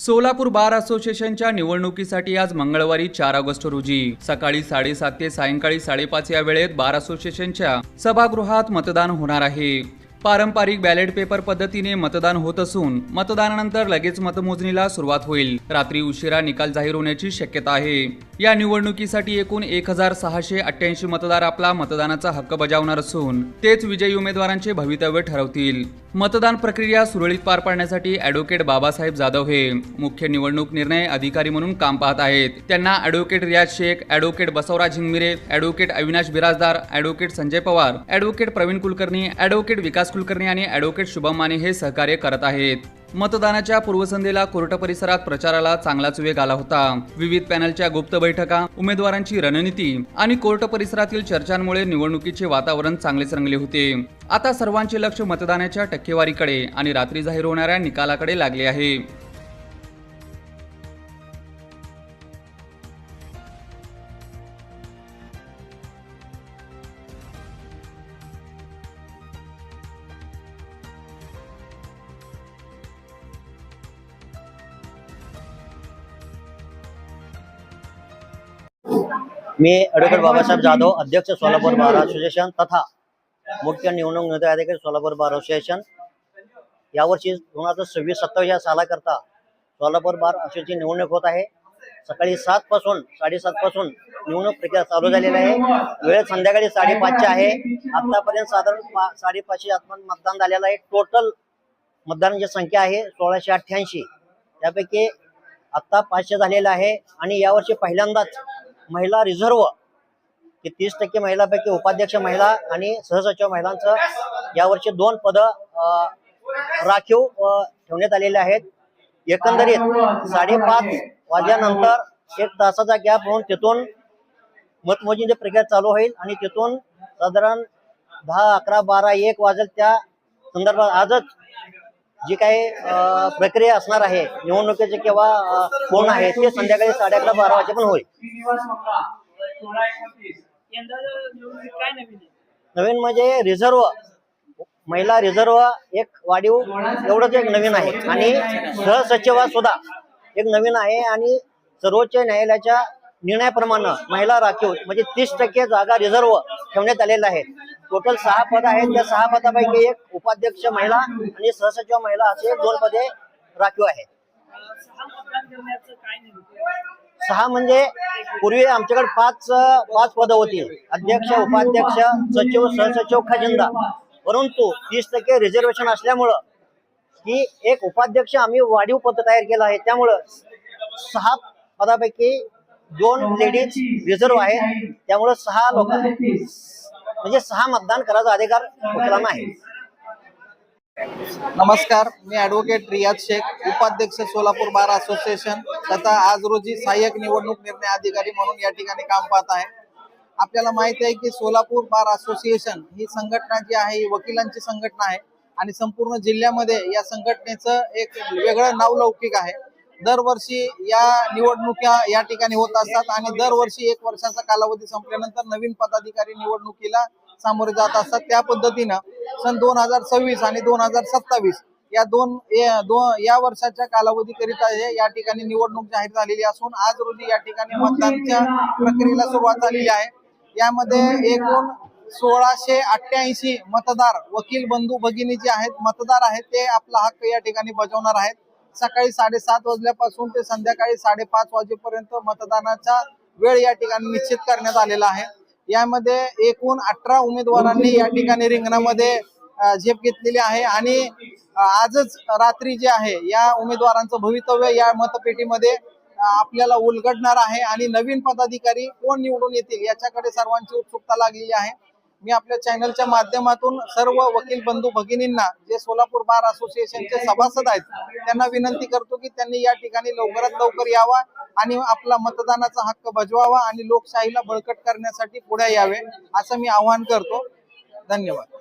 सोलापूर बार असोसिएशनच्या निवडणुकीसाठी आज मंगळवारी 4 ऑगस्ट रोजी सकाळी 7:30 ते सायंकाळी 5:30 या वेळेत बार असोसिएशनच्या सभागृहात मतदान होणार आहे। पारंपरिक बॅलेट पेपर पद्धतीने मतदान होत असून मतदानानंतर लगेच मतमोजणीला सुरुवात होईल। रात्री उशिरा निकाल जाहीर होण्याची शक्यता आहे। या निवडणुकीसाठी एकूण 1688 मतदार आपला मतदानाचा हक्क बजावणार असून तेच विजयी उमेदवारांचे भवितव्य ठरवतील। मतदान प्रक्रिया सुरळीत पार पाडण्यासाठी ॲडव्होकेट बाबासाहेब जाधव हे मुख्य निवडणूक निर्णय अधिकारी म्हणून काम पाहत आहेत। त्यांना advocate Riyaz Shaikh, advocate Basavaraj Hingmire, advocate Avinash Birajdar, advocate Sanjay Pawar, advocate Pravin Kulkarni, advocate Vikas Kulkarni आणि ॲडव्होकेट शुभम माने हे सहकार्य करत आहेत। मतदानाच्या पूर्वसंध्येला कोर्ट परिसरात प्रचाराला चांगलाच वेग आला होता। विविध पॅनलच्या गुप्त बैठका, उमेदवारांची रणनीती आणि कोर्ट परिसरातील चर्चांमुळे निवडणुकीचे वातावरण चांगलेच रंगले होते। आता सर्वांचे लक्ष मतदानाच्या टक्केवारीकडे आणि रात्री जाहीर होणाऱ्या निकालाकडे लागले आहे। मी ॲडव्होकेट बाबासाहेब जाधव, अध्यक्ष सोलापूर बार असोसिएशन तथा मुख्य निवडणूक निर्णय अधिकारी सोलापूर बार असोसिएशन। यावर्षी 2026-27 या सालाकरता सोलापूर बार असोसिएशनची निवडणूक होत आहे। सकाळी 7:30 पासून निवडणूक प्रक्रिया चालू झालेली आहे। वेळ संध्याकाळी 5:30 आहे। आतापर्यंत साधारण 550 आसपास मतदान झालेलं आहे। टोटल मतदारांची संख्या आहे 1688। त्यापैकी आता 500 झालेलं आहे आणि यावर्षी पहिल्यांदाच महिला रिझर्व की 30% महिलांपैकी उपाध्यक्ष महिला आणि सहसचिव महिलांचं यावर्षी 2 पद राखीव ठेवण्यात आलेले आहेत। एकंदरीत 5:30 वाजल्यानंतर 1 तासाचा गॅप होऊन तिथून मतमोजणीची प्रक्रिया चालू होईल आणि तिथून साधारण 10, 11, 12, 1 वाजेल त्या संदर्भात आजच जी काही प्रक्रिया असणार आहे निवडणुकीचे किंवा कोण आहे ते संध्याकाळी 11:30, 12 वाजेपर्यंत होईल। नवीन म्हणजे रिझर्व महिला रिझर्व एक वाढीव एवढंच एक नवीन आहे आणि सहसचिव सुद्धा एक नवीन आहे आणि सर्वोच्च न्यायालयाच्या निर्णयाप्रमाणे महिला राखीव म्हणजे 30% जागा रिझर्व ठेवण्यात आलेल्या आहेत। टोटल 6 पद आहेत। त्या 6 पदापैकी 1 उपाध्यक्ष महिला आणि सहसचिव महिला असे 2 पदे राखीव आहेत। 6 म्हणजे पूर्वी आमच्याकडे 5 पदं होती, अध्यक्ष, उपाध्यक्ष, सचिव, सहसचिव, खजिनदार। परंतु 30% रिझर्वेशन असल्यामुळं की एक उपाध्यक्ष आम्ही वाढीव पद तयार केलं आहे। त्यामुळं 6 पदापैकी 2 लेडीज रिझर्व आहेत। त्यामुळे 6 लोक म्हणजे 6 मतदान करायचा अधिकार मुलांना आहे। नमस्कार, मी ॲडव्होकेट रियाज शेख, उपाध्यक्ष सोलापूर बार असोसिएशन तथा आज रोजी सहाय्यक निवडणूक निर्णय अधिकारी म्हणून या ठिकाणी काम पाहत आहे। आपल्याला माहिती आहे की सोलापूर बार असोसिएशन ही संघटना जी आहे ही वकिलांची संघटना आहे आणि संपूर्ण जिल्ह्यामध्ये या संघटनेचं एक वेगळं नावलौकिक आहे। दरवर्षी या निवडणुका या ठिकाणी होत असतात आणि दरवर्षी 1 वर्षाचा कालावधी संपल्यानंतर नवीन पदाधिकारी निवडणुकीला सामोरे जात असतात। त्या पद्धतीनं सन 2026 आणि 2027 या वर्षाच्या कालावधीकरिता या ठिकाणी निवडणूक जाहीर झालेली असून आज रोजी या ठिकाणी मतदानाच्या प्रक्रियेला सुरुवात झालेली आहे। यामध्ये एकूण 1688 मतदार वकील बंधू भगिनी जे आहेत मतदार आहेत ते आपला हक्क या ठिकाणी बजावणार आहेत। सकाळी 7:30 वाजल्यापासून ते संध्याकाळी 5:30 वाजेपर्यंत मतदानाचा वेळ या ठिकाणी निश्चित करण्यात आलेला आहे। यामध्ये एकूण 18 उमेदवारांनी या ठिकाणी रिंगणामध्ये झेप घेतलेली आहे आणि आजच रात्री जे आहे या उमेदवारांचं भवितव्य या मतपेटीमध्ये आपल्याला उलगडणार आहे आणि नवीन पदाधिकारी कोण निवडून येतील याच्याकडे सर्वांची उत्सुकता लागलेली आहे। मी आपल्या चॅनलच्या माध्यमातून सर्व वकील बंधू भगिनींना जे सोलापूर बार असोसिएशनचे सभासद आहेत त्यांना विनंती करतो की त्यांनी या ठिकाणी लवकरात लवकर यावा आणि आपला मतदानाचा हक्क बजवावा आणि लोकशाहीला बळकट करण्यासाठी पुढे यावे असं मी आवाहन करतो। धन्यवाद।